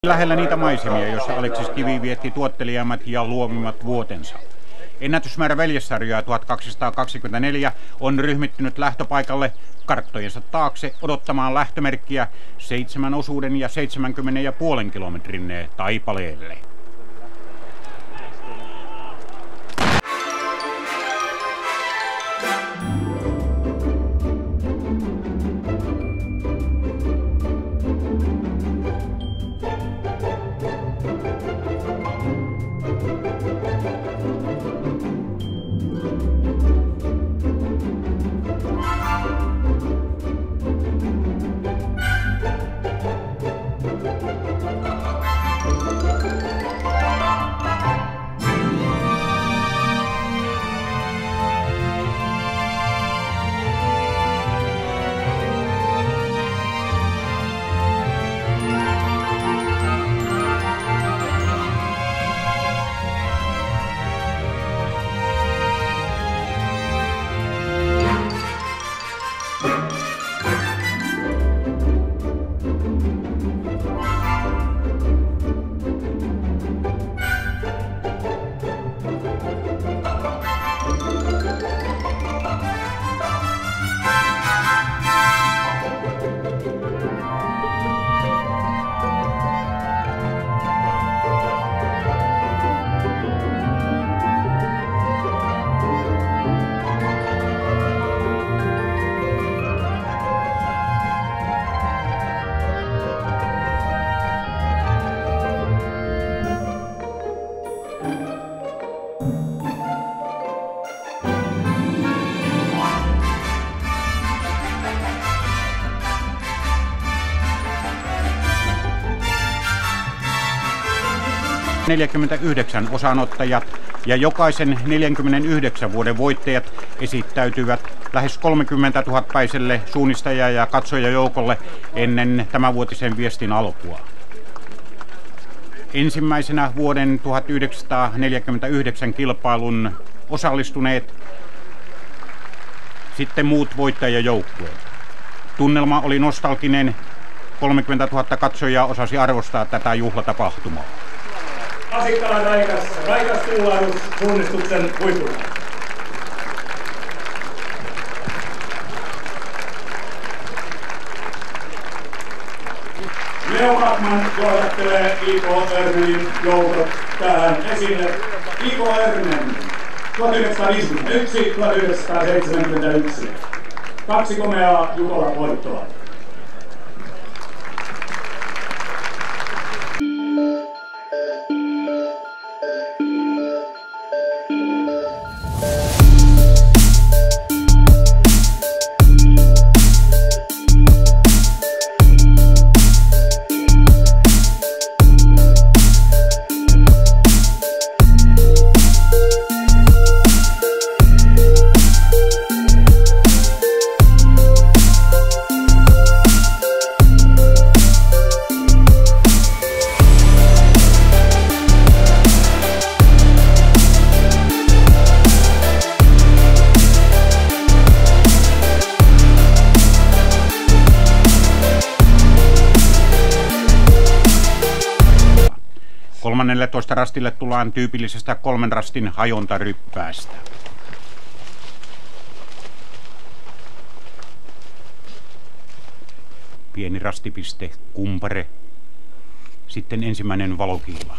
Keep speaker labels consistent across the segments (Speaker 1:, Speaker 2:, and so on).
Speaker 1: Lähellä niitä maisemia, joissa Aleksis Kivi vietti tuottelijammat ja luovimmat vuotensa. Ennätysmäärä veljessarjoja 1224 on ryhmittynyt lähtöpaikalle karttojensa taakse odottamaan lähtömerkkiä 7 osuuden ja 70,5 kilometrin taipaleelle. – 49 osanottajat ja jokaisen 49 vuoden voittajat esittäytyvät lähes 30 000-päiselle suunnistaja- ja katsojajoukolle ennen tämänvuotisen viestin alkua. Ensimmäisenä vuoden 1949 kilpailun osallistuneet, sitten muut voittajajoukkueet. Tunnelma oli nostalginen, 30 000 katsojaa osasi arvostaa tätä juhlatapahtumaa.
Speaker 2: Asikkalan raikas tuulahdus suunnistuksen huipulla. Leo Backman johdattelee I.K. Örnenin joukot tähän esille. I.K. Örnen 1951-1971. 2 komeaa Jukola-voittoa.
Speaker 1: Kolmannelletoista rastille tullaan tyypillisestä 3 rastin hajontaryppäästä. Pieni rastipiste, kumpare. Sitten ensimmäinen valokiila.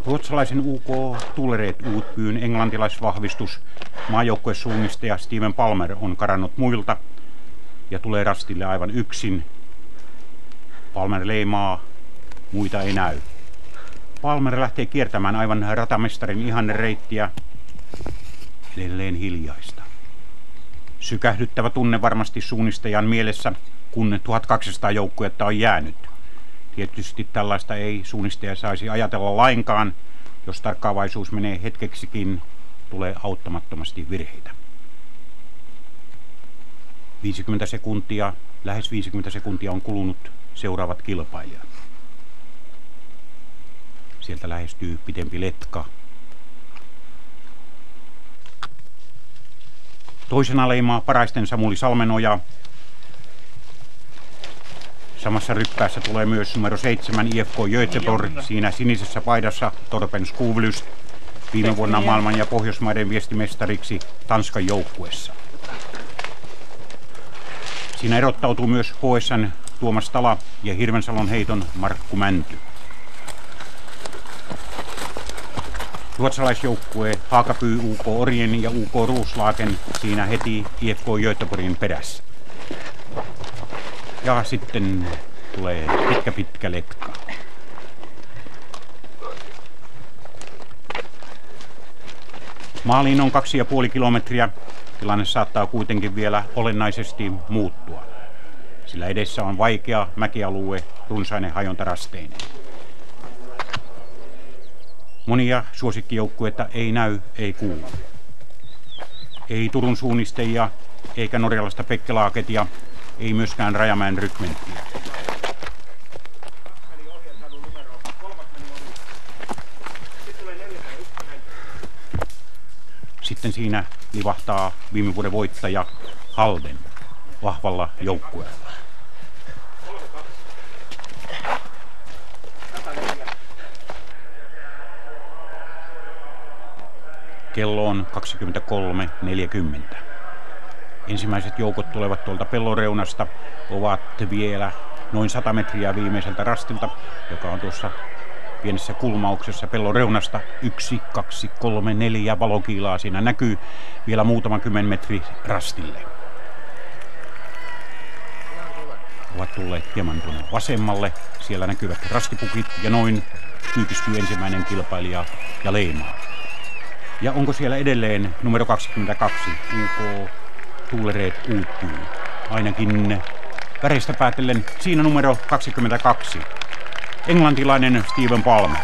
Speaker 1: Ruotsalaisen UK Tuulereet Utbyyn englantilaisvahvistus maajoukkuesuunnistaja Steven Palmer on karannut muilta ja tulee rastille aivan yksin. Palmer leimaa, muita ei näy. Palmer lähtee kiertämään aivan ratamestarin ihannereittiä. Edelleen hiljaista. Sykähdyttävä tunne varmasti suunnistajan mielessä, kun 1200 joukkuetta on jäänyt. Tietysti tällaista ei suunnistaja saisi ajatella lainkaan. Jos tarkkaavaisuus menee hetkeksikin, tulee auttamattomasti virheitä. 50 sekuntia, lähes 50 sekuntia on kulunut, seuraavat kilpailijat. Sieltä lähestyy pitempi letka. Toisena leimaa Paraisten Samuli Salmenoja. Samassa ryppäässä tulee myös numero 7 IFK Göteborg, siinä sinisessä paidassa Torben Skuvlys, viime vuonna maailman ja Pohjoismaiden viestimestariksi Tanskan joukkueessa. Siinä erottautuu myös HSN Tuomas Tala ja Hirvensalon heiton Markku Mänty. Ruotsalaisjoukkue Hakapy, UK Orien ja UK Roslagen siinä heti IFK Göteborgin perässä. Ja sitten tulee pitkä letka. Maaliin on 2,5 kilometriä. Tilanne saattaa kuitenkin vielä olennaisesti muuttua, sillä edessä on vaikea mäkialue runsainen hajontarasteineen. Monia suosikkijoukkueita ei näy, ei kuulu. Ei Turun suunnistajia, eikä norjalaista Pekkelaaketia, ei myöskään Rajamäen rykmenttiä. Sitten siinä livahtaa viime vuoden voittaja Halden vahvalla joukkueella. Kello on 23.40. Ensimmäiset joukot tulevat tuolta pelloreunasta, ovat vielä noin 100 metriä viimeiseltä rastilta, joka on tuossa pienessä kulmauksessa pelloreunasta. 1, 2, 3, 4 valokiilaa siinä näkyy, vielä muutama 10 metri rastille. Ovat tulleet hieman tuonne vasemmalle, siellä näkyvät rastipukit ja noin kyykistyy ensimmäinen kilpailija ja leimaa. Ja onko siellä edelleen numero 22, UK Tuulereet Uuttyy? Ainakin väreistä päätellen siinä numero 22. Englantilainen Steven Palmer.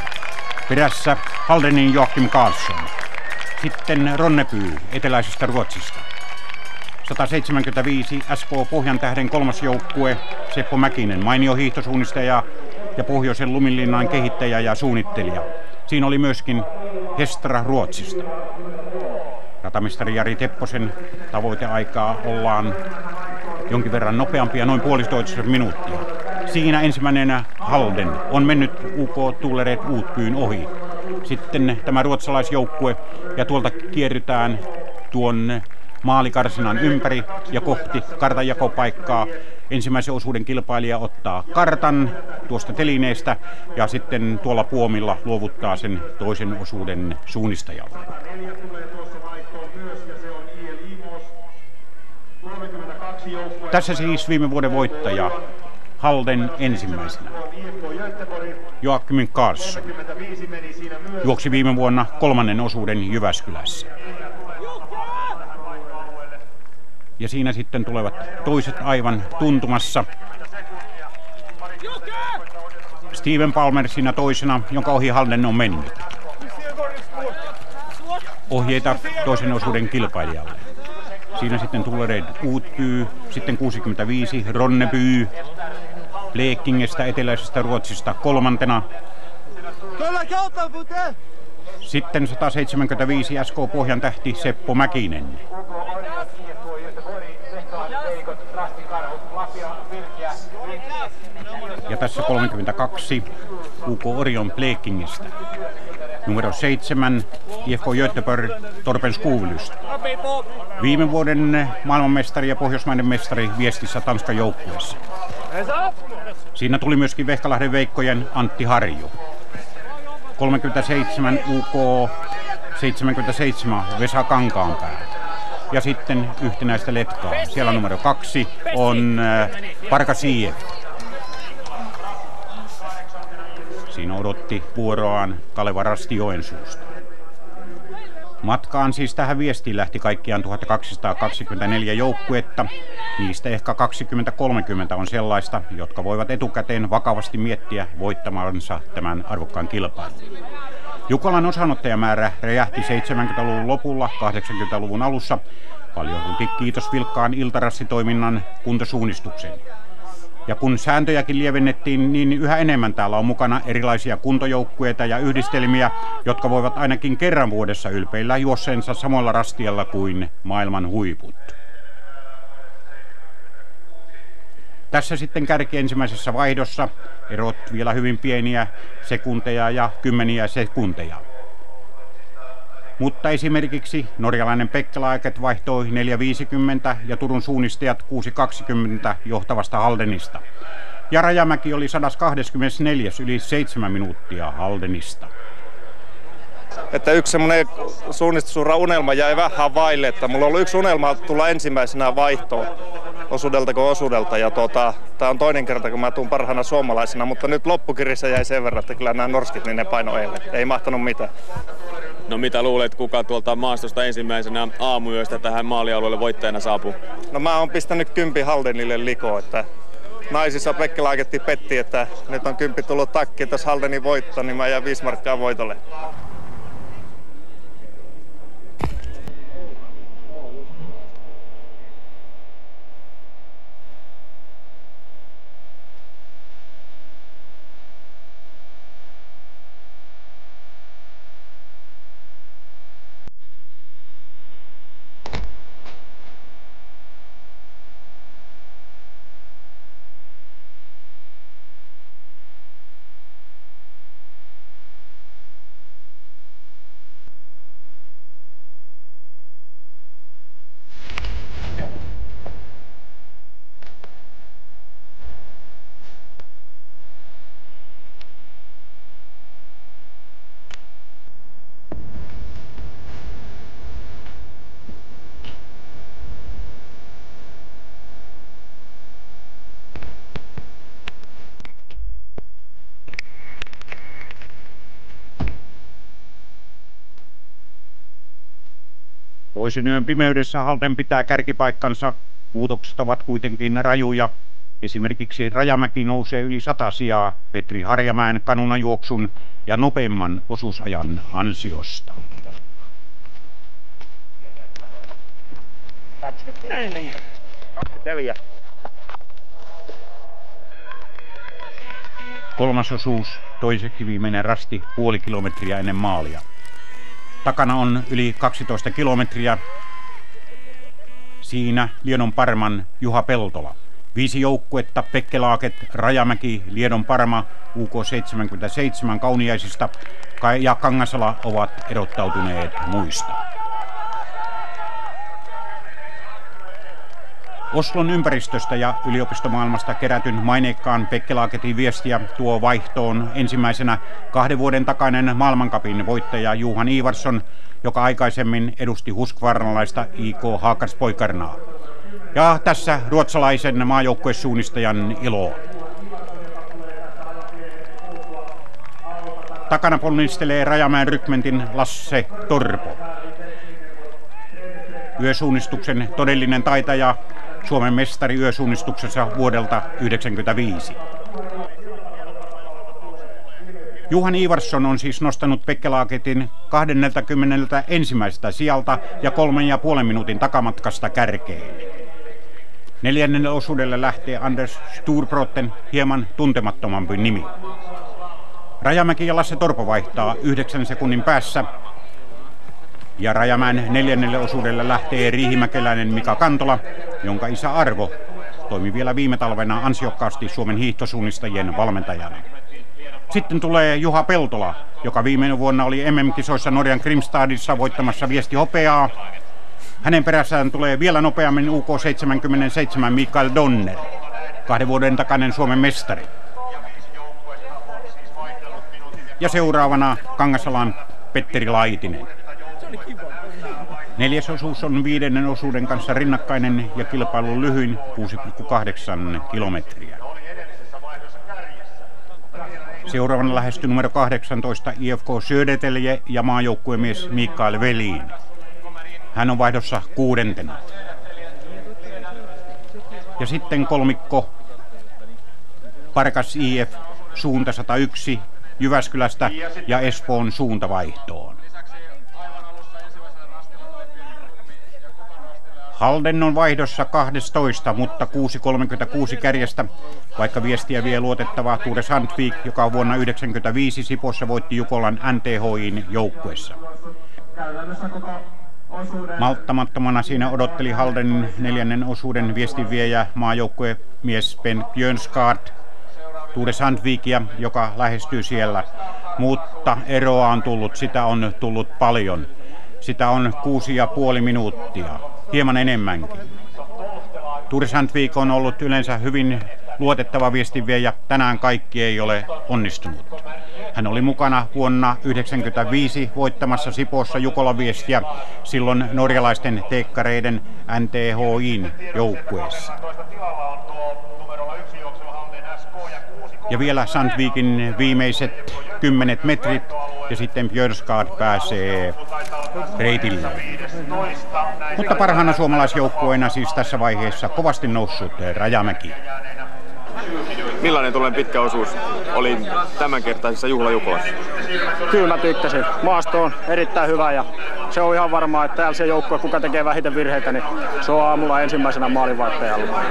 Speaker 1: Perässä Haldenin Joachim Karlsson. Sitten Ronneby eteläisestä Ruotsista. 175 SK Pohjantähden kolmas joukkue Seppo Mäkinen, mainio hiihtosuunnistaja ja Pohjoisen Luminlinnan kehittäjä ja suunnittelija. Siinä oli myöskin Hestra Ruotsista. Ratamestari Jari Tepposen tavoiteaikaa ollaan jonkin verran nopeampia, noin 1,5 minuuttia. Siinä ensimmäinen Halden on mennyt UK Tuulereet Uuttyyn ohi. Sitten tämä ruotsalaisjoukkue ja tuolta kierrytään tuon maalikarsinan ympäri ja kohti kartanjakopaikkaa. Ensimmäisen osuuden kilpailija ottaa kartan tuosta telineestä ja sitten tuolla puomilla luovuttaa sen toisen osuuden suunnistajalle. Tässä siis viime vuoden voittaja Halden ensimmäisenä. Joachim Karlsson juoksi viime vuonna 3. osuuden Jyväskylässä. Ja siinä sitten tulevat toiset aivan tuntumassa. Steven Palmer siinä toisena, jonka ohi Halden on mennyt. Ohjeita toisen osuuden kilpailijalle. Siinä sitten Tuulereet Uuttyy, sitten 65 Ronneby, Blekingestä eteläisestä Ruotsista 3. Sitten 175 SK Pohjantähti Seppo Mäkinen. Ja tässä 32 UK Orion Blekingestä. Numero 7 IFK Göteborg Torben Skuvlys. Viime vuoden maailmanmestari ja Pohjoismaiden mestari viestissä Tanskan joukkueessa. Siinä tuli myöskin Vehkalahden Veikkojen Antti Harju. 37 UK 77 Vesa Kankaanpää. Ja sitten yhtenäistä letkaa. Siellä numero 2 on Parkasiev. Siinä odotti vuoroaan Kaleva Rasti Joensuusta. Matkaan siis tähän viestiin lähti kaikkiaan 1224 joukkuetta. Niistä ehkä 20-30 on sellaista, jotka voivat etukäteen vakavasti miettiä voittamansa tämän arvokkaan kilpailun. Jukolan osanottajamäärä räjähti 70-luvun lopulla, 80-luvun alussa. Paljolti kiitos vilkkaan iltarassitoiminnan kuntosuunnistukseen. Ja kun sääntöjäkin lievennettiin, niin yhä enemmän täällä on mukana erilaisia kuntojoukkueita ja yhdistelmiä, jotka voivat ainakin kerran vuodessa ylpeillä juosseensa samoilla rastialla kuin maailman huiput. Tässä sitten kärki ensimmäisessä vaihdossa, erot vielä hyvin pieniä sekunteja ja kymmeniä sekunteja. Mutta esimerkiksi norjalainen Pekkelaaket vaihtoi 4.50 ja Turun suunnistajat 6.20 johtavasta Haldenista. Ja Rajamäki oli 124 yli 7 minuuttia Haldenista.
Speaker 3: Että yksi semmoinen suunnistusura unelma jäi vähän vaille, että mulla on ollut yksi unelma tulla ensimmäisenä vaihtoon osuudelta kuin osuudelta. Ja tää on toinen kerta, kun mä tuun parhaana suomalaisena, mutta nyt loppukirjassa jäi sen verran, että kyllä nämä norskit, niin ne paino eilen. Ei mahtanut mitään.
Speaker 4: No mitä luulet, kuka tuolta maastosta ensimmäisenä aamuyöstä tähän maalialueelle voittajana saapuu?
Speaker 3: No mä oon pistänyt 10 Haldenille likoon, että naisissa Pekkelaaketti petti, että nyt on 10 tullut takkiin, jos Haldenin voitto, niin mä jään 5 markkaa voitolle.
Speaker 1: Toisen yön pimeydessä Halden pitää kärkipaikkansa. Muutokset ovat kuitenkin rajuja. Esimerkiksi Rajamäki nousee yli 100 sijaa Petri Harjamäen kanunajuoksun ja nopeimman osuusajan ansiosta. Kolmas osuus, toiseksi viimeinen rasti, puoli kilometriä ennen maalia. Takana on yli 12 kilometriä. Siinä Liedon Parman Juha Peltola. 5 joukkuetta, Pekkelaaket, Rajamäki, Liedon Parma, UK77 Kauniaisista ja Kangasala ovat erottautuneet muista. Oslon ympäristöstä ja yliopistomaailmasta kerätyn maineikkaan Pekkelaaketin viestiä tuo vaihtoon ensimmäisenä 2 vuoden takainen maailmancupin voittaja Johan Ivarsson, joka aikaisemmin edusti husqvarnalaista IK Haakarspoikarnaa. Ja tässä ruotsalaisen maajoukkuesuunnistajan iloa. Takana ponnistelee Rajamäen rykmentin Lasse Torpo. Yösuunnistuksen todellinen taitaja, Suomen mestari yösuunnistuksessa vuodelta 1995. Johan Ivarsson on siis nostanut Pekkelaaketin 21. sijalta ja 3,5 minuutin takamatkasta kärkeen. 4. osuudelle lähtee Anders Storbrotten, hieman tuntemattomampi nimi. Rajamäki ja Lasse Torpo vaihtaa 9 sekunnin päässä. Ja Rajamäen 4. osuudelle lähtee riihimäkeläinen Mika Kantola, jonka isä Arvo toimi vielä viime talvena ansiokkaasti Suomen hiihtosuunnistajien valmentajana. Sitten tulee Juha Peltola, joka viime vuonna oli MM-kisoissa Norjan Grimstadissa voittamassa viesti hopeaa. Hänen perässään tulee vielä nopeammin UK77 Mikael Donner, 2 vuoden takainen Suomen mestari. Ja seuraavana Kangasalan Petteri Laitinen. 4. osuus on 5. osuuden kanssa rinnakkainen ja kilpailun lyhyin 6,8 kilometriä. Seuraavana lähestyy numero 18 IFK Södertälje ja maajoukkuemies Mikael Velin. Hän on vaihdossa 6. Ja sitten kolmikko Parkas IF suunta 101 Jyväskylästä ja Espoon suuntavaihtoon. Halden on vaihdossa 12, mutta 6.36 kärjestä, vaikka viestiä vie luotettava Ture Sandvik, joka vuonna 1995 Sipossa voitti Jukolan NTHI:n joukkueessa.
Speaker 2: Käytännössä koko
Speaker 1: Malttamattomana siinä odotteli Haldenin 4. osuuden viestinviejä maajoukkuemies Ben Björnskaard Tore Sandvikia, joka lähestyy siellä. Mutta eroa on tullut, sitä on tullut paljon. Sitä on 6,5 minuuttia, hieman enemmänkin. Tore Sandvik on ollut yleensä hyvin luotettava viestinviejä, tänään kaikki ei ole onnistunut. Hän oli mukana vuonna 1995 voittamassa Sipoossa Jukola-viestiä silloin norjalaisten teekkareiden NTHI:n joukkueessa. Ja vielä Sandvikin viimeiset 10 metrit ja sitten Björnskaard pääsee reitille. Mutta parhaana suomalaisjoukkueena siis tässä vaiheessa kovasti noussut Rajamäki.
Speaker 4: Millainen tuollainen pitkä osuus oli tämänkertaisessa juhlajukolassa?
Speaker 5: Kyllä mä tykkäsin. Maasto on erittäin hyvä ja se on ihan varmaa, että täällä se joukkue, kuka tekee vähiten virheitä, niin se on aamulla ensimmäisenä maalinvaihtajalla.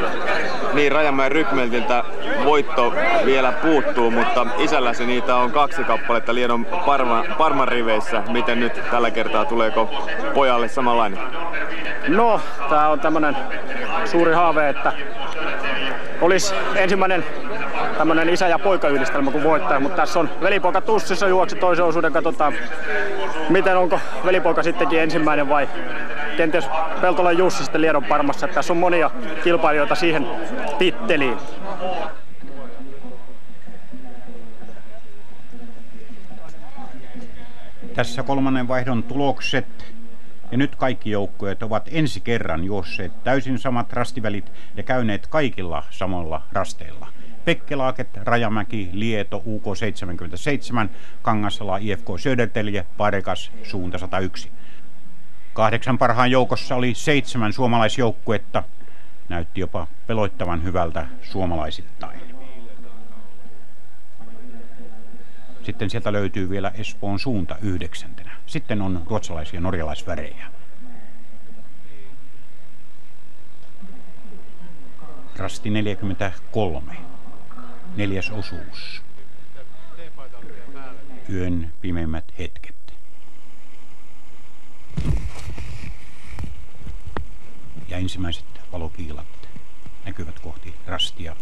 Speaker 4: Niin, Rajamäen Rykmeltiltä voitto vielä puuttuu, mutta isälläsi niitä on 2 kappaletta Liedon Parman riveissä. Miten nyt tällä kertaa, tuleeko pojalle samanlainen?
Speaker 5: No, tää on tämmönen suuri haave, että olisi ensimmäinen tämmönen isä- ja poikayhdistelmä kuin voittaja, mutta tässä on velipoika tussissa, juoksi toisen osuuden, katsotaan miten onko velipoika sittenkin ensimmäinen vai kenties Peltolan Jussi sitten Liedon Parmassa. Tässä on monia kilpailijoita siihen titteliin.
Speaker 1: Tässä kolmannen vaihdon tulokset. Ja nyt kaikki joukkueet ovat ensi kerran juosseet täysin samat rastivälit ja käyneet kaikilla samoilla rasteilla. Pekkelaaket, Rajamäki, Lieto, UK77, Kangasala, IFK Södertälje, Parekas, suunta 101. 8 parhaan joukossa oli 7 suomalaisjoukkuetta. Näytti jopa peloittavan hyvältä suomalaisittain. Sitten sieltä löytyy vielä Espoon suunta 9. Sitten on ruotsalaisia ja norjalaisvärejä. Rasti 43. 4. osuus. Yön pimeimmät hetket. Ja ensimmäiset valokiilat näkyvät kohti rastia.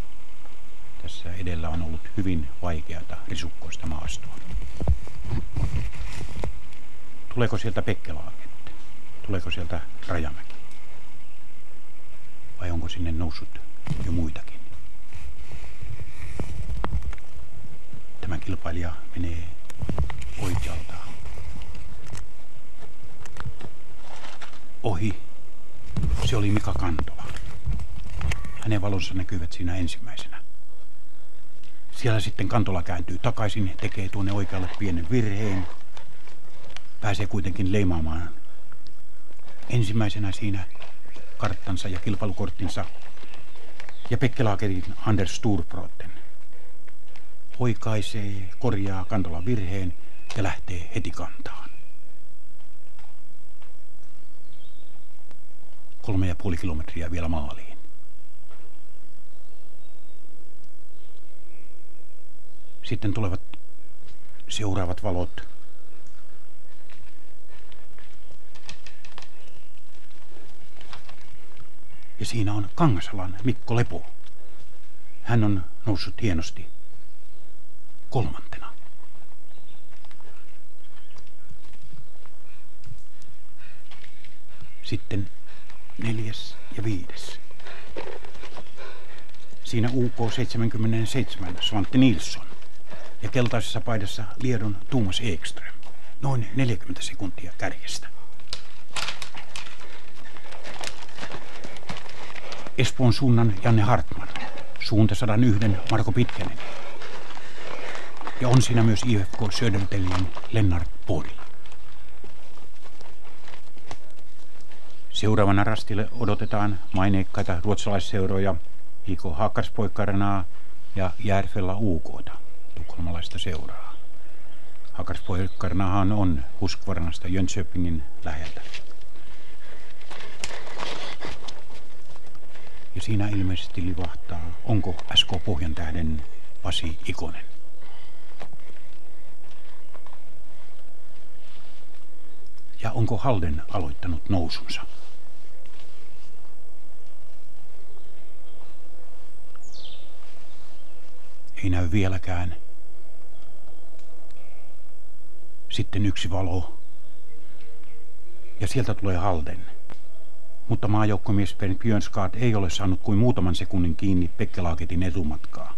Speaker 1: Tässä edellä on ollut hyvin vaikeata risukkoista maastoa. Tuleeko sieltä Pekkelaaket? Tuleeko sieltä Rajamäki? Vai onko sinne noussut jo muitakin? Tämä kilpailija menee oikealta ohi. Se oli Mika Kantola. Hänen valonsa näkyvät siinä ensimmäisenä. Siellä sitten Kantola kääntyy takaisin, tekee tuonne oikealle pienen virheen. Pääsee kuitenkin leimaamaan ensimmäisenä siinä karttansa ja kilpailukorttinsa. Ja Pekkelaakerin Anders Sturproten oikaisee, korjaa Kantolan virheen ja lähtee heti kantaan. 3,5 kilometriä vielä maaliin. Sitten tulevat seuraavat valot. Ja siinä on Kangasalan Mikko Lepo. Hän on noussut hienosti 3. Sitten 4. ja 5. Siinä UK77 Svante Nilsson ja keltaisessa paidassa Liedon Thomas Ekström. Noin 40 sekuntia kärjestä. Espoon suunnan Janne Hartman, suunta 101 Marko Pitkänen. Ja on siinä myös IFK Södertäljen Lennart Bodil. Seuraavana rastille odotetaan maineikkaita ruotsalaisseuroja IK Hakarspoikarnaa ja Järfällä UK:ta, tukholmalaista seuraa. Hakarspoikarnahan on Husqvarnasta Jönköpingin läheltä. Ja siinä ilmeisesti livahtaa, onko SK Pohjantähden Pasi Ikonen. Ja onko Halden aloittanut nousunsa? Ei näy vieläkään. Sitten yksi valo. Ja sieltä tulee Halden. Mutta maajoukkomies Ben Björnskard ei ole saanut kuin muutaman sekunnin kiinni Pekkelagetin etumatkaa.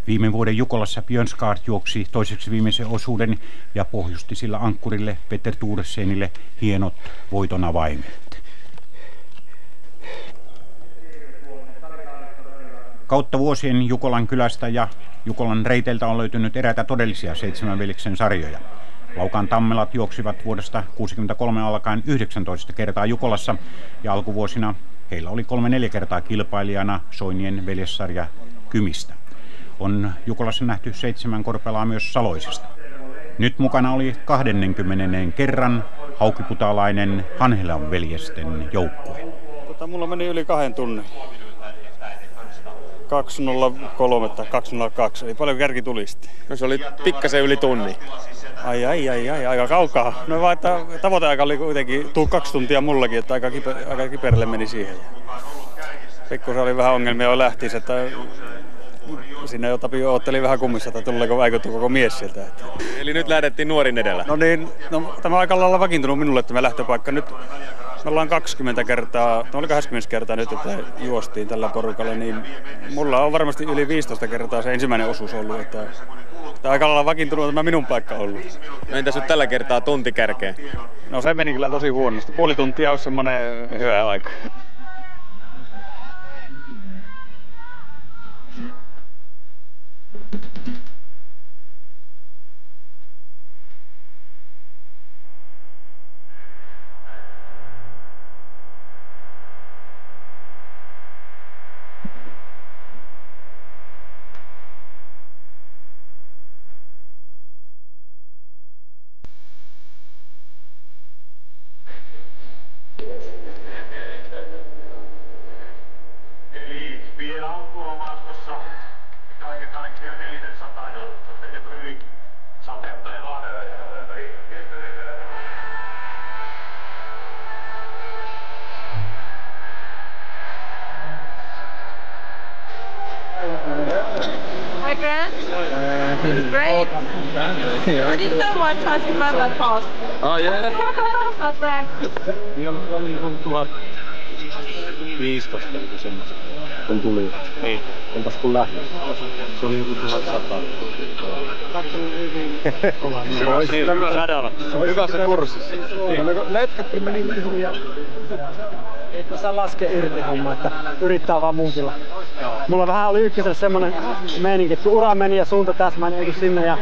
Speaker 1: Viime vuoden Jukolassa Björnskard juoksi toiseksi viimeisen osuuden ja pohjusti sillä ankkurille Peter Turessenille hienot voiton avaimet. Kautta vuosien Jukolan kylästä ja Jukolan reiteiltä on löytynyt eräitä todellisia 7 veljeksen sarjoja. Laukaan Tammelat juoksivat vuodesta 1963 alkaen 19 kertaa Jukolassa ja alkuvuosina heillä oli 3-4 kertaa kilpailijana Soinien veljessarja Kymistä. On Jukolassa nähty 7 korpelaa myös Saloisesta. Nyt mukana oli 20. kerran haukiputalainen Hanhelan veljesten joukkue.
Speaker 6: Mulla meni yli 2 tunnin. 2:03 tai 2:02, eli paljon kärki tuli sitten.
Speaker 4: No se oli pikkasen yli tunnin.
Speaker 6: Ai, aika kaukaa. No vaan, että tavoiteaika oli kuitenkin 2 tuntia mullakin, että aika kiperälle meni siihen. Pikkusen oli vähän ongelmia jo lähtiessä, että siinä jo Tapio ootteli vähän kummissa, että tuleeko vaikuttu koko mies sieltä.
Speaker 4: Eli nyt lähdettiin nuorin edellä.
Speaker 6: No niin, tämä on aika lailla vakiintunut minulle tämä lähtöpaikka. Nyt me ollaan 20 kertaa, oli 20 kertaa nyt, että juostiin tällä porukalla, niin mulla on varmasti yli 15 kertaa se ensimmäinen osuus ollut, että aika lailla vakiintunut tämä minun paikka ollut.
Speaker 4: No entäs nyt tällä kertaa tunti kärkeen?
Speaker 6: No se meni kyllä tosi huonosti. Puoli tuntia olisi semmoinen hyvä aika.
Speaker 7: Hi, Grant. Great. I didn't know what time you ran that fast.
Speaker 4: Oh yeah.
Speaker 7: Not bad.
Speaker 6: Niin on 1015 semmoista, kun tuli. Niin. Entäs kun lähti? Se oli joku 1100. Hyvässä kurssissa.
Speaker 8: Letkatkin meni niin ja että saa laskea irti homma, että yrittää vaan munkilla. Mulla vähän oli ykkösellä semmonen meininki, että kun ura meni ja suunta täsmä, niin sinne ja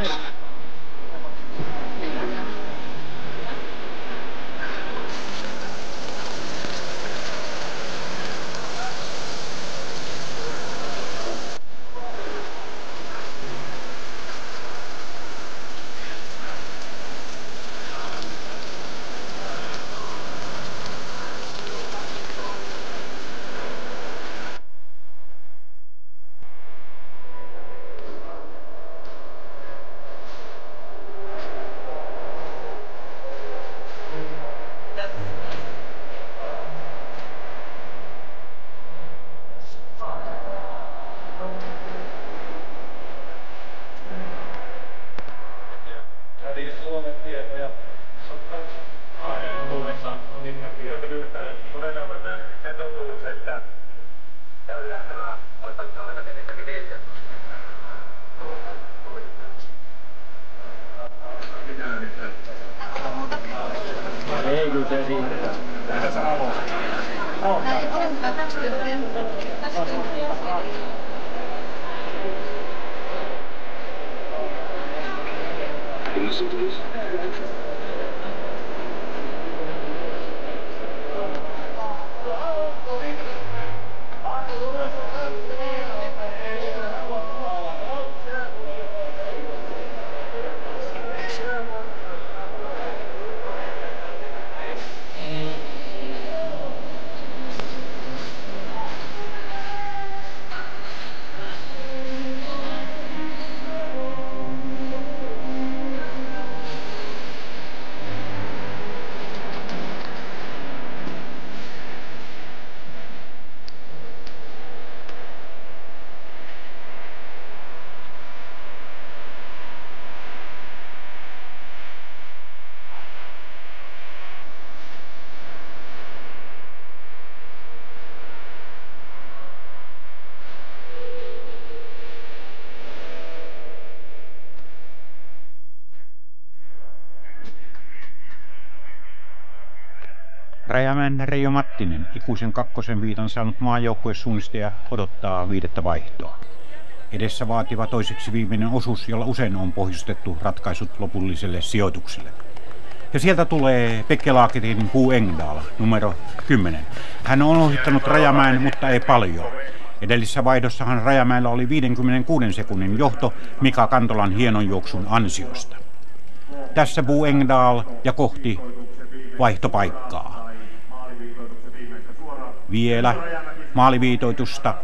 Speaker 8: ei kyllä se siinä. Mitä sä haluat?
Speaker 1: Rajamäen Reijo Mattinen, ikuisen kakkosen viitan saanut maajoukkuesuunnistaja, odottaa 5. vaihtoa. Edessä vaativa toiseksi viimeinen osuus, jolla usein on pohjustettu ratkaisut lopulliselle sijoitukselle. Ja sieltä tulee Pekke Laaketin Bo Engdahl, numero 10. Hän on ohittanut Rajamäen, mutta ei paljon. Edellisessä vaihdossahan Rajamäellä oli 56 sekunnin johto Mika Kantolan hienon juoksun ansiosta. Tässä Bo Engdahl ja kohti vaihtopaikkaa. Vielä maaliviitoitusta.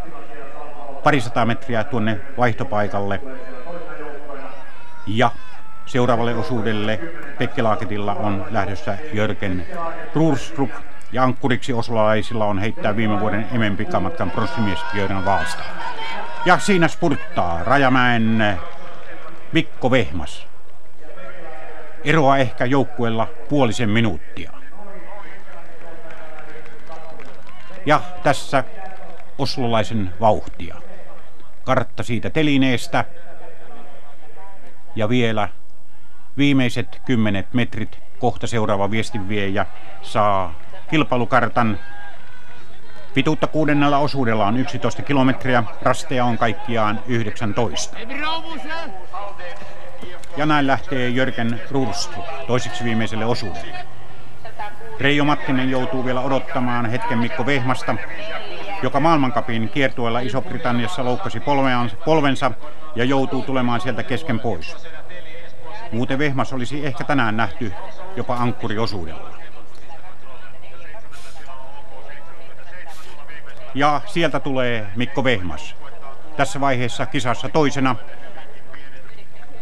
Speaker 1: Parisataa metriä tuonne vaihtopaikalle. Ja seuraavalle osuudelle Pekke Laaketilla on lähdössä Jörgen Ruurstrup ja ankkuriksi oslolaisilla on heittää viime vuoden Emen pikamatkan pronssimies Björn Wahlstad. Ja siinä spurttaa Rajamäen Mikko Vehmas. Eroa ehkä joukkueella puolisen minuuttia. Ja tässä oslolaisen vauhtia. Kartta siitä telineestä. Ja vielä viimeiset 10 metrit. Kohta seuraava viestinviejä saa kilpailukartan. Pituutta 6. osuudella on 11 kilometriä. Rasteja on kaikkiaan 19. Ja näin lähtee Jörgen Ruurstrup toiseksi viimeiselle osuudelle. Reijo Mattinen joutuu vielä odottamaan hetken Mikko Vehmasta, joka maailmancupin kiertueella Iso-Britanniassa loukkasi polvensa ja joutuu tulemaan sieltä kesken pois. Muuten Vehmas olisi ehkä tänään nähty jopa ankkuriosuudella. Ja sieltä tulee Mikko Vehmas. Tässä vaiheessa kisassa toisena.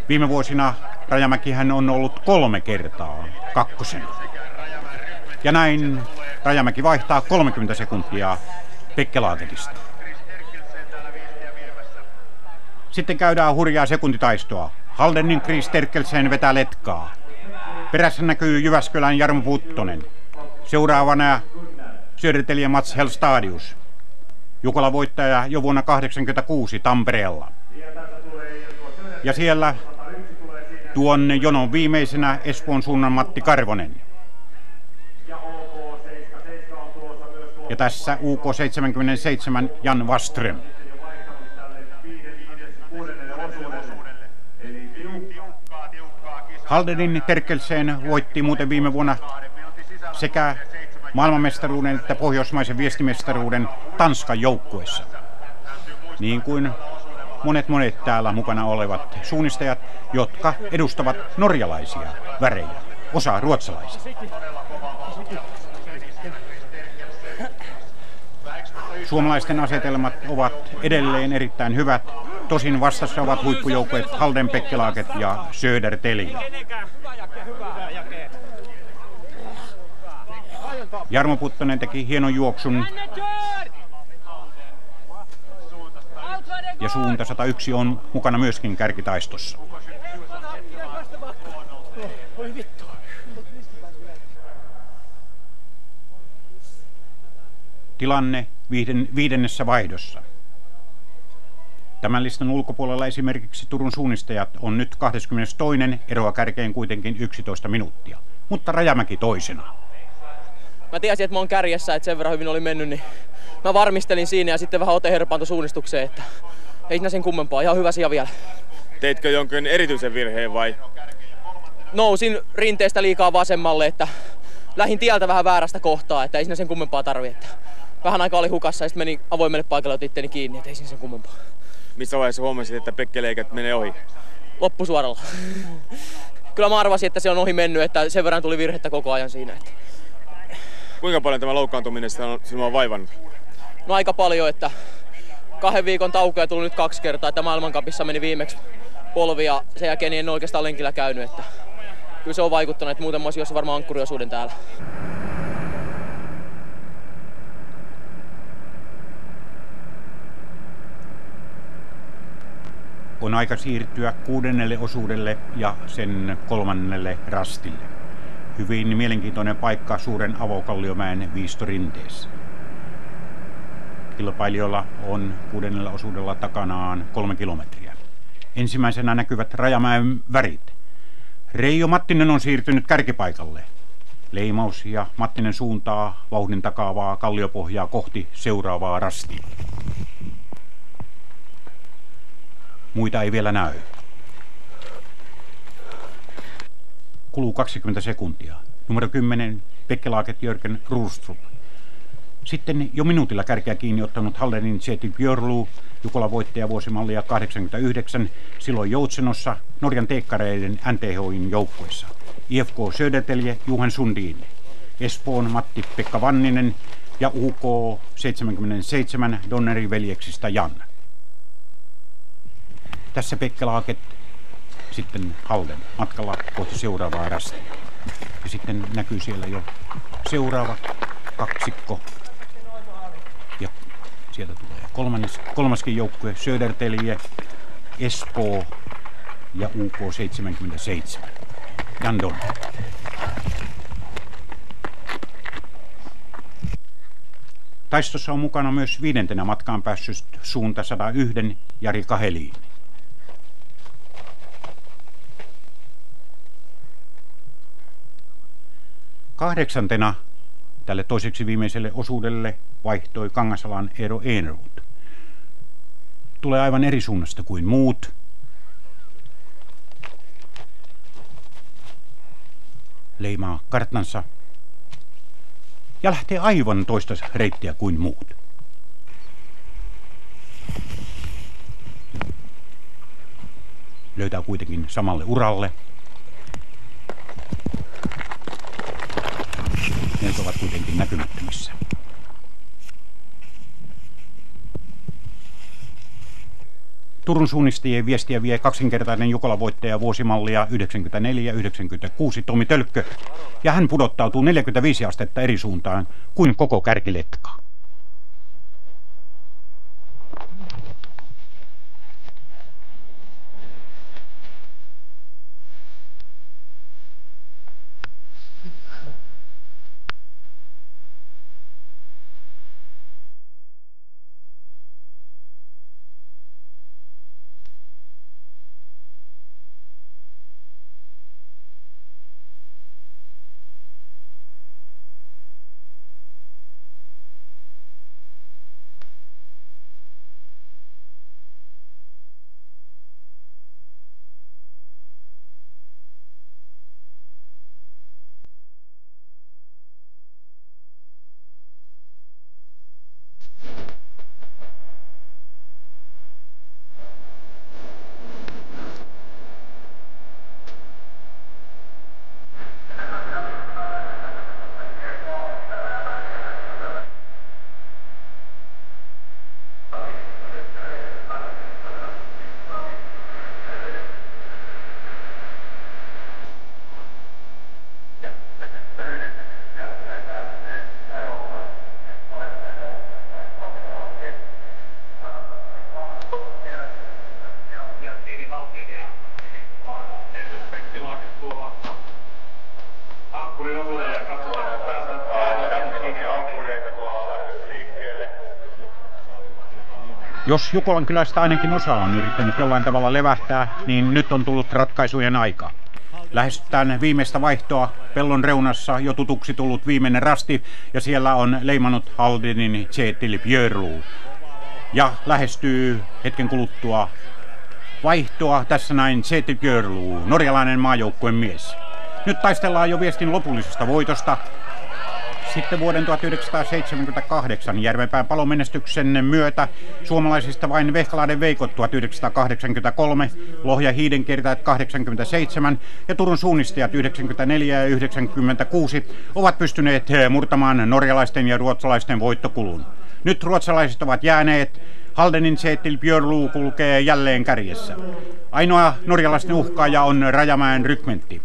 Speaker 1: Viime vuosina Rajamäkihän on ollut 3 kertaa kakkosena. Ja näin Rajamäki vaihtaa 30 sekuntia Pekke Laaketista. Sitten käydään hurjaa sekuntitaistoa. Haldenin Chris Terkelsen vetää letkaa. Perässä näkyy Jyväskylän Jarmo Puttonen. Seuraavana syödetelijä Mats Helstadius. Jukola voittaja jo vuonna 1986 Tampereella. Ja siellä tuonne jonon viimeisenä Espoon suunnan Matti Karvonen. Ja tässä UK77 Jan Waström. Haldenin Terkelsen voitti muuten viime vuonna sekä maailmanmestaruuden että pohjoismaisen viestimestaruuden Tanskan joukkueessa. Niin kuin monet täällä mukana olevat suunnistajat, jotka edustavat norjalaisia värejä, osa ruotsalaisia. Suomalaisten asetelmat ovat edelleen erittäin hyvät. Tosin vastassa ovat huippujoukkueet Halden Pekke Laaket ja Södertälje. Jarmo Puttonen teki hienon juoksun. Ja suunta 101 on mukana myöskin kärkitaistossa. Tilanne 5. vaihdossa. Tämän listan ulkopuolella esimerkiksi Turun suunnistajat on nyt 22. eroa kärkeen kuitenkin 11 minuuttia. Mutta Rajamäki toisena.
Speaker 9: Mä tiesin, että mä oon kärjessä, että sen verran hyvin oli mennyt, niin mä varmistelin siinä ja sitten vähän oteherpaantui suunnistukseen, että ei siinä sen kummempaa. Ihan hyvä sija vielä.
Speaker 4: Teitkö jonkin erityisen virheen vai?
Speaker 9: Nousin rinteestä liikaa vasemmalle, että lähdin tieltä vähän väärästä kohtaa, että ei siinä sen kummempaa tarvi. Että vähän aikaa oli hukassa ja sitten menin avoimelle paikalle ja otin itteni kiinni, että ei siinä sen kummempaa.
Speaker 4: Missä vaiheessa huomasit, että Pekke Leikät menee ohi?
Speaker 9: Loppusuoralla. Kyllä mä arvasin, että se on ohi mennyt, että sen verran tuli virhettä koko ajan siinä. Että...
Speaker 4: Kuinka paljon tämä loukkaantuminen sinua on vaivannut?
Speaker 9: No aika paljon, että 2 viikon taukoja tuli nyt 2 kertaa, että maailmancupissa meni viimeksi polvi ja sen jälkeen en oikeastaan lenkillä käynyt. Että kyllä se on vaikuttanut, että muuten mä olisin jossain varmaan ankkuriosuuden täällä.
Speaker 1: On aika siirtyä 6. osuudelle ja sen 3. rastille. Hyvin mielenkiintoinen paikka suuren Avokalliomäen viistorinteessä. Kilpailijoilla on 6. osuudella takanaan 3 kilometriä. Ensimmäisenä näkyvät Rajamäen värit. Reijo Mattinen on siirtynyt kärkipaikalle. Leimaus ja Mattinen suuntaa vauhdin takaavaa kalliopohjaa kohti seuraavaa rastia. Muita ei vielä näy. Kuluu 20 sekuntia. Numero 10, Bekkelaget Jörgen Ruustrup. Sitten jo minuutilla kärkeä kiinni ottanut Haldenin Kjetil Björluu, Jukolan voittaja vuosimallia 89, silloin Joutsenossa Norjan teekkareiden NTH:n joukkueessa. IFK Södertälje Johan Sundin, Espoon Matti-Pekka Vanninen ja UK 77 Donnerin veljeksistä Jan. Tässä Bekkelaget, sitten Halden matkalla kohti seuraavaa rastia. Ja sitten näkyy siellä jo seuraava kaksikko. Ja sieltä tulee kolmaskin joukkue, Södertälje, Espoo ja UK 77. Jan Donner. Taistossa on mukana myös 5. matkaan päässyt suunta 101 Jari Kaheliin. Kahdeksantena tälle toiseksi viimeiselle osuudelle vaihtoi Kangasalan Eero Eneroth. Tulee aivan eri suunnasta kuin muut. Leimaa karttansa ja lähtee aivan toista reittiä kuin muut. Löytää kuitenkin samalle uralle. Ne ovat kuitenkin näkymättömissä. Turun suunnistajien viestiä vie kaksinkertainen Jukolan voittaja vuosimallia 94-96 Tomi Tölkkö, ja hän pudottautuu 45 astetta eri suuntaan kuin koko kärkiletka. Jos Jukolan kylästä ainakin osa on yrittänyt jollain tavalla levähtää, niin nyt on tullut ratkaisujen aika. Lähestytään viimeistä vaihtoa. Pellon reunassa jo tutuksi tullut viimeinen rasti, ja siellä on leimannut Haldenin Kjetil Björluu. Ja lähestyy hetken kuluttua vaihtoa. Tässä näin Kjetil Björluu, norjalainen maajoukkueen mies. Nyt taistellaan jo viestin lopullisesta voitosta. Sitten vuoden 1978 Järvenpään palomenestyksen myötä suomalaisista vain Vehkalaiden Veikot 1983, Lohja Hiidenkertaat 87 ja Turun suunnistajat 94 ja 96 ovat pystyneet murtamaan norjalaisten ja ruotsalaisten voittokulun. Nyt ruotsalaiset ovat jääneet. Haldenin Kjetil Björluu kulkee jälleen kärjessä. Ainoa norjalaisten uhkaaja on Rajamäen rykmentti.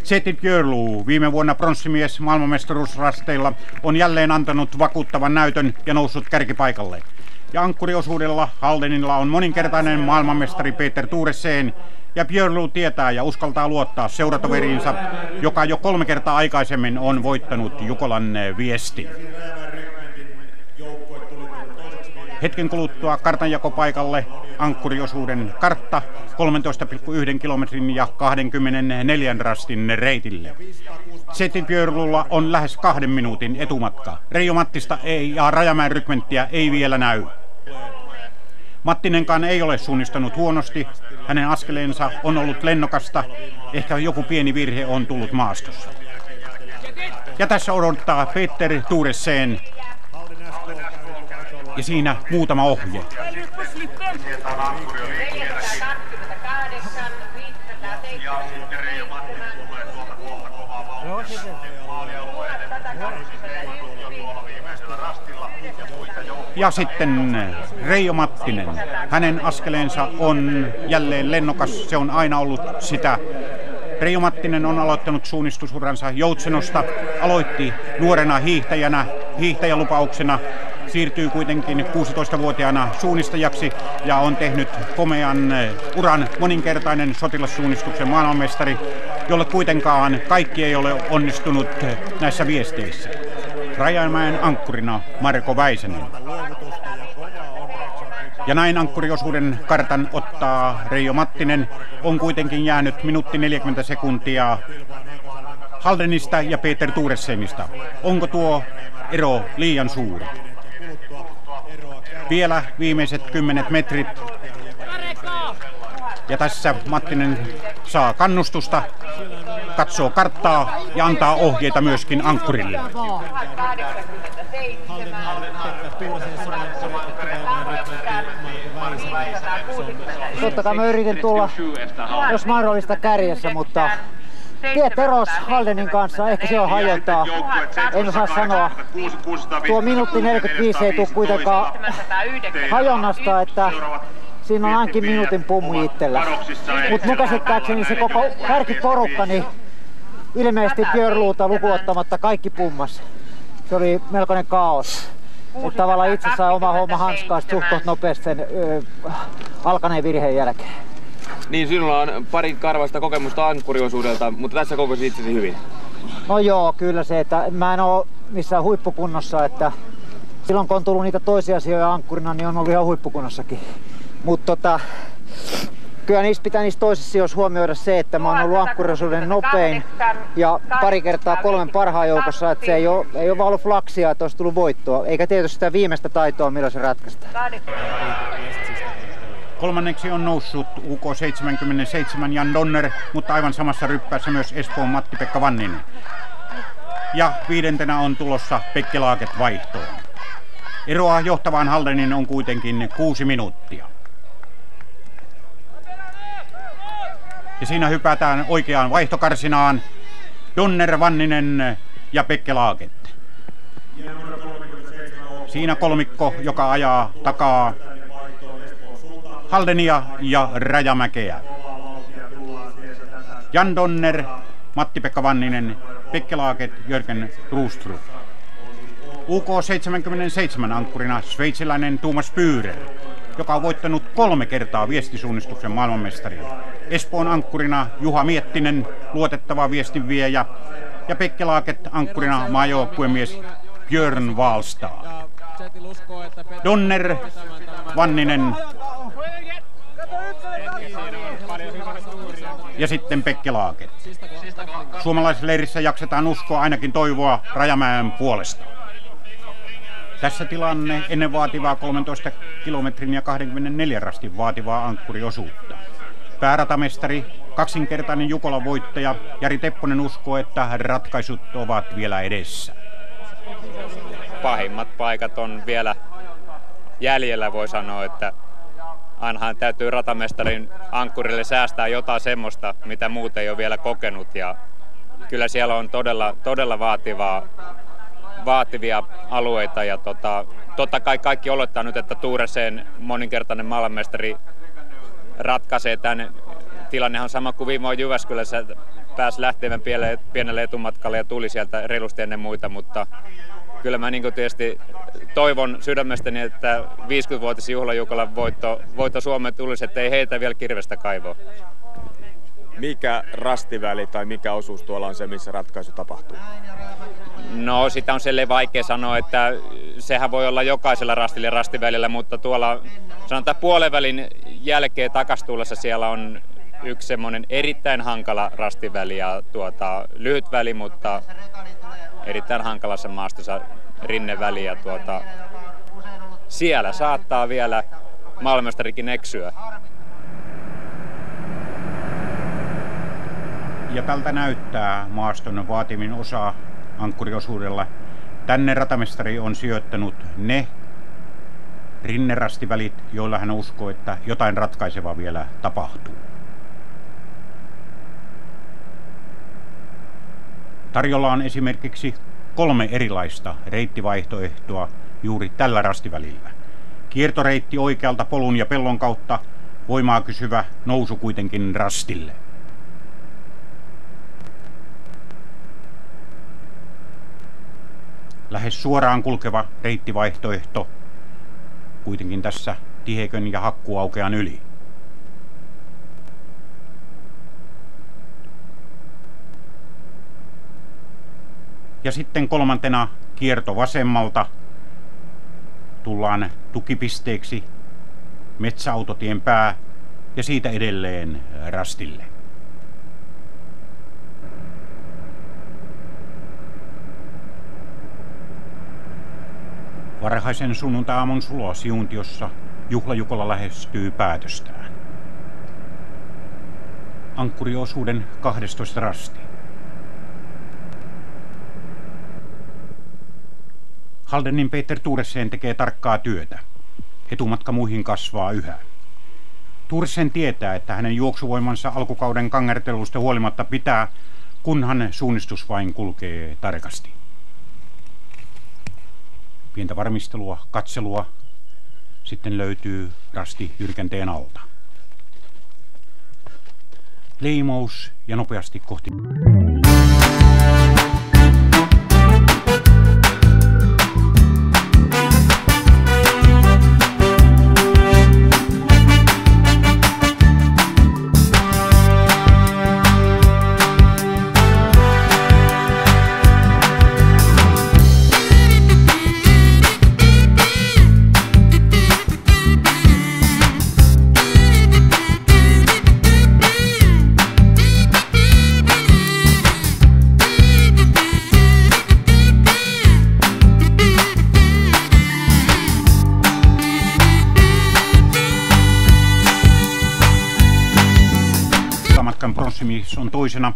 Speaker 1: Kjetil Björluu, viime vuonna pronssimies maailmanmestaruusrasteilla, on jälleen antanut vakuuttavan näytön ja noussut kärkipaikalle. Ja ankkuriosuudella Haldenilla on moninkertainen maailmanmestari Peter Thoresen, ja Björluu tietää ja uskaltaa luottaa seuratoveriinsa, joka jo 3 kertaa aikaisemmin on voittanut Jukolan viesti. Hetken kuluttua kartanjakopaikalle ankkuriosuuden kartta 13,1 kilometrin ja 24 rastin reitille. Setipjörlulla on lähes 2 minuutin etumatka. Reijo Mattista ja Rajamäen rykmenttiä ei vielä näy. Mattinenkaan ei ole suunnistanut huonosti. Hänen askeleensa on ollut lennokasta. Ehkä joku pieni virhe on tullut maastossa. Ja tässä odottaa Peter Thoresen. Ja siinä muutama ohje. Ja sitten Reijo Mattinen. Hänen askeleensa on jälleen lennokas. Se on aina ollut sitä. Reijo Mattinen on aloittanut suunnistusuransa Joutsenosta. Aloitti nuorena hiihtäjänä, hiihtäjälupauksena. Siirtyy kuitenkin 16-vuotiaana suunnistajaksi ja on tehnyt komean uran, moninkertainen sotilassuunnistuksen maailmanmestari, jolle kuitenkaan kaikki ei ole onnistunut näissä viesteissä. Rajamäen ankkurina Marko Väisänen. Ja näin ankkuriosuuden kartan ottaa Reijo Mattinen. On kuitenkin jäänyt minuutti 40 sekuntia Haldenista ja Peter Thoresenista. Onko tuo ero liian suuri? Vielä viimeiset 10 metrit. Ja tässä Mattinen saa kannustusta, katsoo karttaa ja antaa ohjeita myöskin ankkurille.
Speaker 10: Totta kai mä yritin tulla, jos mahdollista, kärjessä, mutta tiet eros Haldenin kanssa, ehkä se on hajontaa, en osaa sanoa. Tuo minuutti 45 ei tule kuitenkaan hajonnasta, että siinä on ainakin minuutin pummi itsellä. Mutta mun käsittääkseni se koko kärkiporukka, niin ilmeisesti Björluuta lukuottamatta kaikki pummas. Se oli melkoinen kaos. Että tavallaan itse sai oma homma hanskaa suht nopeasti sen alkaneen virheen jälkeen.
Speaker 4: Niin, sinulla on pari karvaista kokemusta ankkuriosuudelta, mutta tässä kokosi itsesi hyvin.
Speaker 10: No joo, kyllä se, että mä en oo missään huippukunnossa, että silloin kun on tullut niitä toisia asioita ankkurina, niin on ollut ihan huippukunnossakin. Mutta kyllä pitää niissä toisissa sijoissa huomioida se, että mä oon ollut ankkuriosuuden nopein ja pari kertaa 3 parhaan joukossa, että se ei ole vaan ollut flaksia, että olisi tullut voittoa, eikä tietysti sitä viimeistä taitoa, millä se ratkaistaan.
Speaker 1: Kolmanneksi on noussut UK 77 Jan Donner, mutta aivan samassa ryppäässä myös Espoon Matti-Pekka Vanninen. Ja viidentenä on tulossa Pekki Laaket vaihtoon. Eroa johtavaan Haldenin on kuitenkin 6 minuuttia. Ja siinä hypätään oikeaan vaihtokarsinaan Donner, Vanninen ja Pekki Laaket. Siinä kolmikko, joka ajaa takaa Haldenia ja Rajamäkeä. Jan Donner, Matti-Pekka Vanninen, Pekki Laaket, Jörgen Ruustrup. UK 77 ankkurina sveitsiläinen Thomas Bührer, joka on voittanut 3 kertaa viestisuunnistuksen maailmanmestari. Espoon ankkurina Juha Miettinen, luotettava viestinviejä, ja Pekki Laaket ankkurina maajoukkuemies Björn Wahlstad. Donner, Vanninen ja sitten Pekki Laaket. Suomalaisleirissä jaksetaan uskoa, ainakin toivoa, Rajamäen puolesta. Tässä tilanne ennen vaativaa 13 kilometrin ja 24 rastin vaativaa ankkuriosuutta. Pääratamestari, kaksinkertainen Jukolan voittaja Jari Tepponen uskoo, että ratkaisut ovat vielä edessä.
Speaker 11: Pahimmat paikat on vielä jäljellä, voi sanoa, että ainahan täytyy ratamestarin ankkurille säästää jotain semmoista, mitä muut ei ole vielä kokenut. Ja kyllä siellä on todella vaativia alueita ja totta kai kaikki olettaa nyt, että Thoresen moninkertainen maailmanmestari ratkaisee tämän. Tilannehan on sama kuin viime vuonna Jyväskylässä, pääsi lähtevän pienelle etumatkalle ja tuli sieltä reilusti ennen muita, mutta kyllä mä tietysti toivon sydämestäni, että 50-vuotis juhlajukolan voitto Suomeen tulisi, että ei heitä vielä kirvestä kaivoa.
Speaker 12: Mikä rastiväli tai mikä osuus tuolla on se, missä ratkaisu tapahtuu?
Speaker 11: No sitä on silleen vaikea sanoa, että sehän voi olla jokaisella rastilla ja rastivälillä, mutta tuolla sanotaan puolenvälin jälkeen takastuulessa siellä on yksi semmoinen erittäin hankala rastiväli ja lyhyt väli, mutta erittäin hankalassa maastossa rinneväli ja siellä saattaa vielä maailmanmestarikin eksyä.
Speaker 1: Ja tältä näyttää maaston vaatimin osa ankkuriosuudella. Tänne ratamestari on sijoittanut ne rinnerastivälit, joilla hän uskoo, että jotain ratkaisevaa vielä tapahtuu. Tarjolla on esimerkiksi 3 erilaista reittivaihtoehtoa juuri tällä rastivälillä. Kiertoreitti oikealta polun ja pellon kautta, voimaa kysyvä nousu kuitenkin rastille. Lähes suoraan kulkeva reittivaihtoehto kuitenkin tässä Tihekön ja Hakkuaukean yli. Ja sitten kolmantena kierto vasemmalta. Tullaan tukipisteeksi metsäautotien pää ja siitä edelleen rastille. Varhaisen sunnuntai-aamun sulo Siuntiossa juhlajukolla lähestyy päätöstään. Ankkuriosuuden 12 rasti. Haldenin Peter Thoresen tekee tarkkaa työtä. Etumatka muihin kasvaa yhä. Thoresen tietää, että hänen juoksuvoimansa alkukauden kangertelusta huolimatta pitää, kunhan suunnistus vain kulkee tarkasti. Pientä varmistelua, katselua, sitten löytyy rasti jyrkänteen alta. Leimous ja nopeasti kohti. Prossimis on toisena.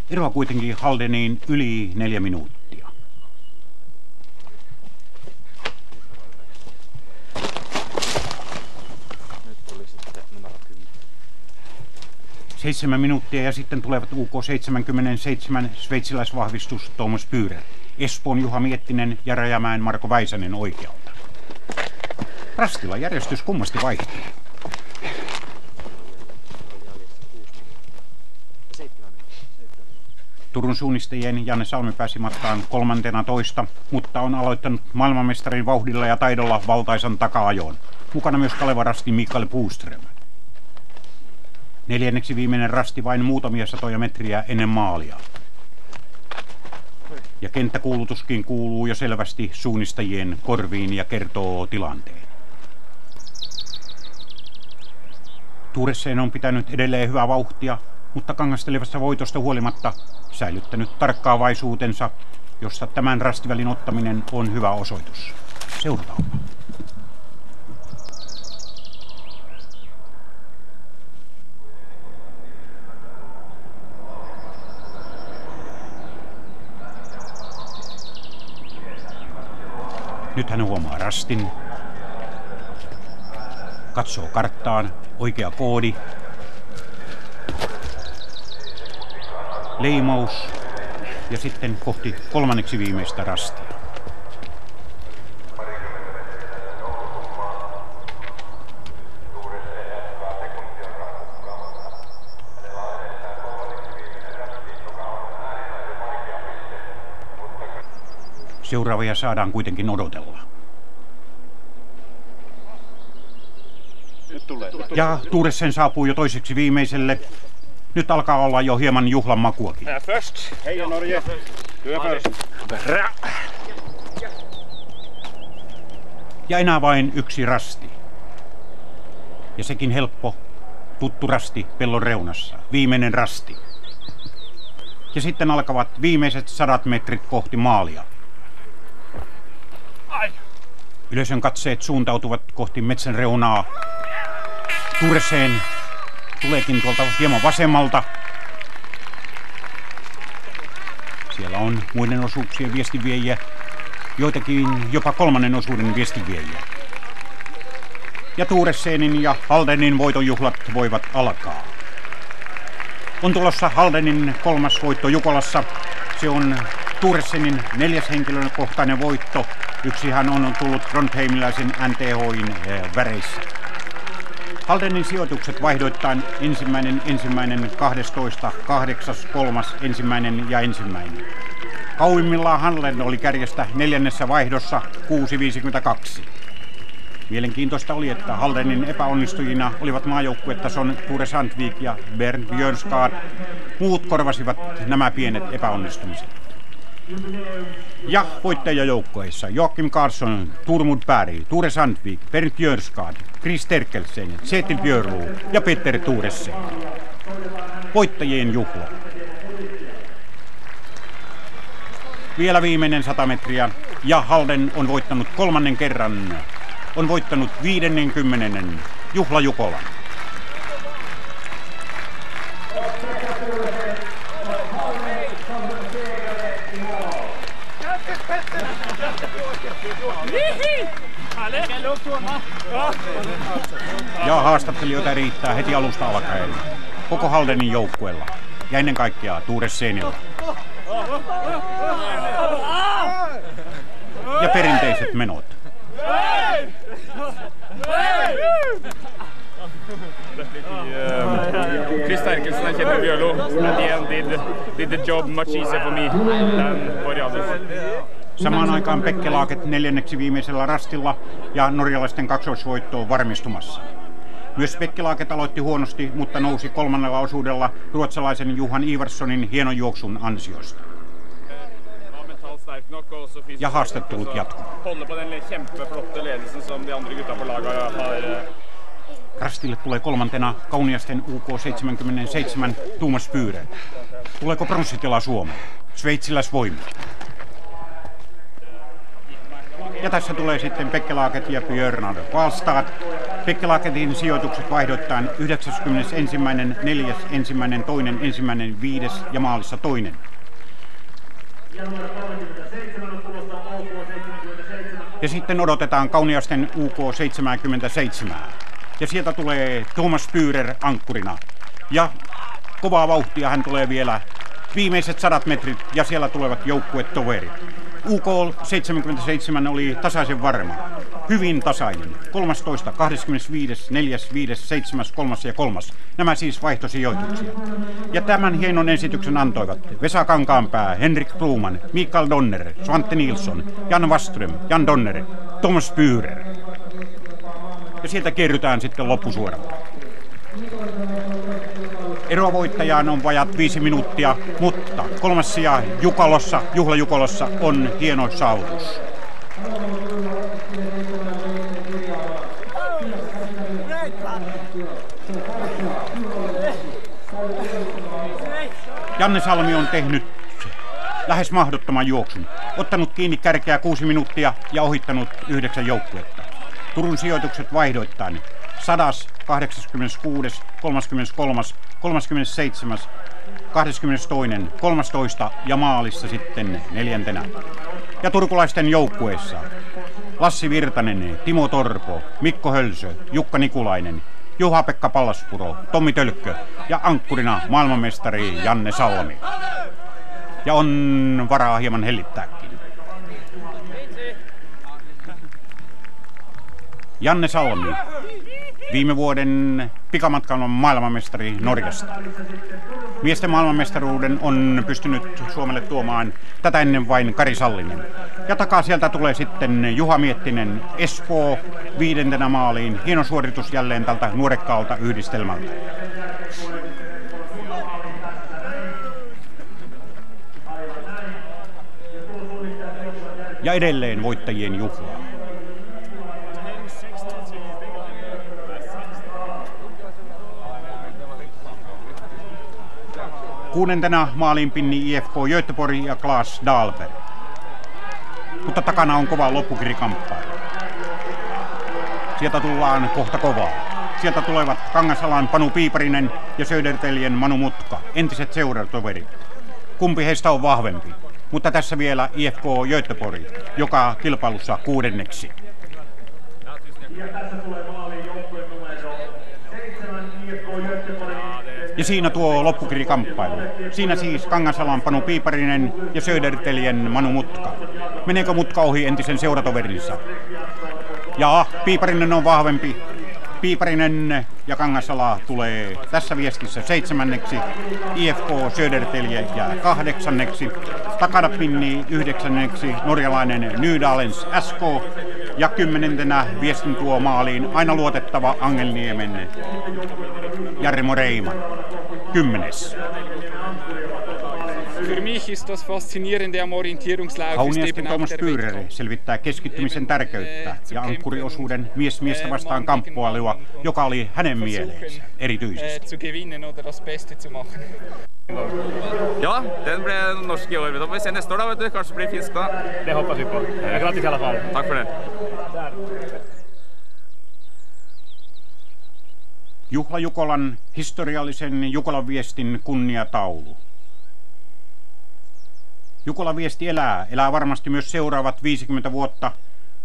Speaker 1: Eroa kuitenkin Haldeniin yli 4 minuuttia.
Speaker 4: Nyt tuli sitten numero 10.
Speaker 1: 7 minuuttia ja sitten tulevat UK 77 sveitsiläisvahvistus Thomas Bührer, Espoon Juha Miettinen ja Rajamäen Marko Väisänen oikealta. Rastilla järjestys kummasti vaihtelee. Turun suunnistajien Janne Salmi pääsi matkaan 13, mutta on aloittanut maailmanmestarin vauhdilla ja taidolla valtaisan taka-ajon. Mukana myös Kaleva rasti Mikael Puuström. 4. viimeinen rasti vain muutamia satoja metriä ennen maalia. Ja kenttäkuulutuskin kuuluu jo selvästi suunnistajien korviin ja kertoo tilanteen. Thoresen on pitänyt edelleen hyvää vauhtia, mutta kangastelevasta voitosta huolimatta säilyttänyt tarkkaavaisuutensa, jossa tämän rastivälin ottaminen on hyvä osoitus. Seurataanpa. Nyt hän huomaa rastin. Katsoo karttaan. Oikea koodi. Leimous ja sitten kohti 3. viimeistä rastia. Seuraavia saadaan kuitenkin odotella. Ja Thoresen saapuu jo toiseksi viimeiselle. Nyt alkaa olla jo hieman juhlan makuakin.
Speaker 6: Först. Hej Norge.
Speaker 1: Ja enää vain yksi rasti. Ja sekin helppo, tuttu rasti pellon reunassa. Viimeinen rasti. Ja sitten alkavat viimeiset 100 metrit kohti maalia. Yleisön katseet suuntautuvat kohti metsän reunaa. Tuureseen tuleekin tuolta hieman vasemmalta. Siellä on muiden osuuksien viestinviejiä, joitakin jopa kolmannen osuuden viestinviejiä. Ja Tuureseenin ja Haldenin voitonjuhlat voivat alkaa. On tulossa Haldenin 3. voitto Jukolassa. Se on Tuureseenin 4. henkilökohtainen voitto. Yksihän on tullut Trondheimilaisen NTH:in väreissä. Haldenin sijoitukset vaihdoittain ensimmäinen, 12, 8, 3, ensimmäinen ja ensimmäinen. Kauimmillaan Halden oli kärjestä 4. vaihdossa 6.52. Mielenkiintoista oli, että Haldenin epäonnistujina olivat maajoukkuetason Ture Sandvik ja Bernd Björnskad. Muut korvasivat nämä pienet epäonnistumiset. Ja voittajajoukkoissa Joakim Karlsson, Turmud Berg, Ture Sandvik, Bernd Björnskad, Chris Terkelsen, Kjetil Björluu ja Peter Tuureseen. Voittajien juhla. Vielä viimeinen 100 metriä ja Halden on voittanut 3. kerran. On voittanut 50. Juhla Jukolan. Ja haastattelijoita riittää heti alusta alkaen. Koko Haldenin joukkueella ja ennen kaikkea Tuureseenilla. Ja perinteiset menot.
Speaker 12: Chris Terkelsen og Kjetil Bjørlo. Did the job much easier for me than for the others.
Speaker 1: Samaan aikaan Pekkelaaket 4. viimeisellä rastilla ja norjalaisten kaksoisvoitto on varmistumassa. Myös Pekkelaaket aloitti huonosti, mutta nousi 3. osuudella ruotsalaisen Johan Ivarssonin hienon juoksun ansiosta. Ja haastattelut jatkuvat. Rastille tulee 3. kauniasten UK 77 Thomas Bührer. Tuleeko pronssitila Suomeen? Sveitsiläisvoima. Ja tässä tulee sitten Pekkelaaket ja Björnar Wahlstad. Pekkelaaketin sijoitukset vaihdoittain 91., 4., 1., 2., 1., 5. ja maalissa 2. Ja sitten odotetaan kauniasten UK 77. Ja sieltä tulee Thomas Bührer ankkurina. Ja kovaa vauhtia hän tulee vielä viimeiset 100 metrit ja siellä tulevat joukkuetoverit. UK 77 oli tasaisen varma. Hyvin tasainen. 13, 25, 4, 5, 7, 3 ja 3. Nämä siis vaihtosijoituksia. Ja tämän hienon esityksen antoivat Vesa Kankaanpää, Henrik Bluman, Mikael Donner, Svante Nilsson, Jan Waström, Jan Donner, Thomas Bührer. Ja sieltä kierrytään sitten loppusuoralla. Erovoittajaan on vajat 5 minuuttia, mutta 3. sija Jukalossa, Juhla Jukolossa on hieno saavutus. Janne Salmi on tehnyt lähes mahdottoman juoksun, ottanut kiinni kärkeä 6 minuuttia ja ohittanut 9 joukkuetta. Turun sijoitukset vaihdoittain 100, 86, 33, 37, 22, 13 ja maalissa sitten 4. Ja turkulaisten joukkueessa Lassi Virtanen, Timo Torpo, Mikko Hölsö, Jukka Nikulainen, Juha-Pekka Pallaspuro, Tommi Tölkkö ja ankkurina maailmanmestari Janne Salmi. Ja on varaa hieman hellittääkin. Janne Salmi, viime vuoden pikamatkan maailmanmestari Norjasta. Miesten maailmanmestaruuden on pystynyt Suomelle tuomaan tätä ennen vain Kari Sallinen. Ja takaa sieltä tulee sitten Juha Miettinen, Espoo 5. maaliin. Hieno suoritus jälleen tältä nuorekkaalta yhdistelmältä. ja edelleen voittajien juhlaa. Kuudentena maaliin pinni IFK Göteborg ja Klas Dahlberg. Mutta takana on kova loppukirikamppailu. Sieltä tullaan kohta kovaa. Sieltä tulevat Kangasalan Panu Piiparinen ja Söderteljen Manu Mutka, entiset seuratoverit. Kumpi heistä on vahvempi? Mutta tässä vielä IFK Göteborg, joka kilpailussa 6. Ja siinä tuo loppukirikamppailu. Siinä siis Kangasalan Panu Piiparinen ja Söderteljen Manu Mutka. Meneekö Mutka ohi entisen seuratoverinsa? Ja Piiparinen on vahvempi. Piiparinen ja Kangasala tulee tässä viestissä 7. IFK Södertelje jää 8. Takana pinnii 9. norjalainen Nydalens SK ja 10. viestin tuo maaliin aina luotettava Angelniemen Jarmo Reiman. 10. Kauniasti Thomas Bürger selvittää keskittymisen tärkeyttä ja ankkuriosuuden mies-miestä vastaan kamppailua, joka oli hänen mieleensä erityisesti.
Speaker 12: Ja, den blev norsk i år. Da får vi se neste år da, vet du. Kanskje blir finsk da.
Speaker 5: Det hoppas vi på. Grattis i alla fall.
Speaker 12: Takk for det.
Speaker 1: Juhla Jukolan historiallisen Jukolan viestin kunniataulu. Jukolan viesti elää varmasti myös seuraavat 50 vuotta.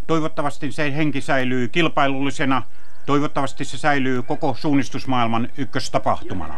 Speaker 1: Toivottavasti se henki säilyy kilpailullisena. Toivottavasti se säilyy koko suunnistusmaailman ykköstapahtumana.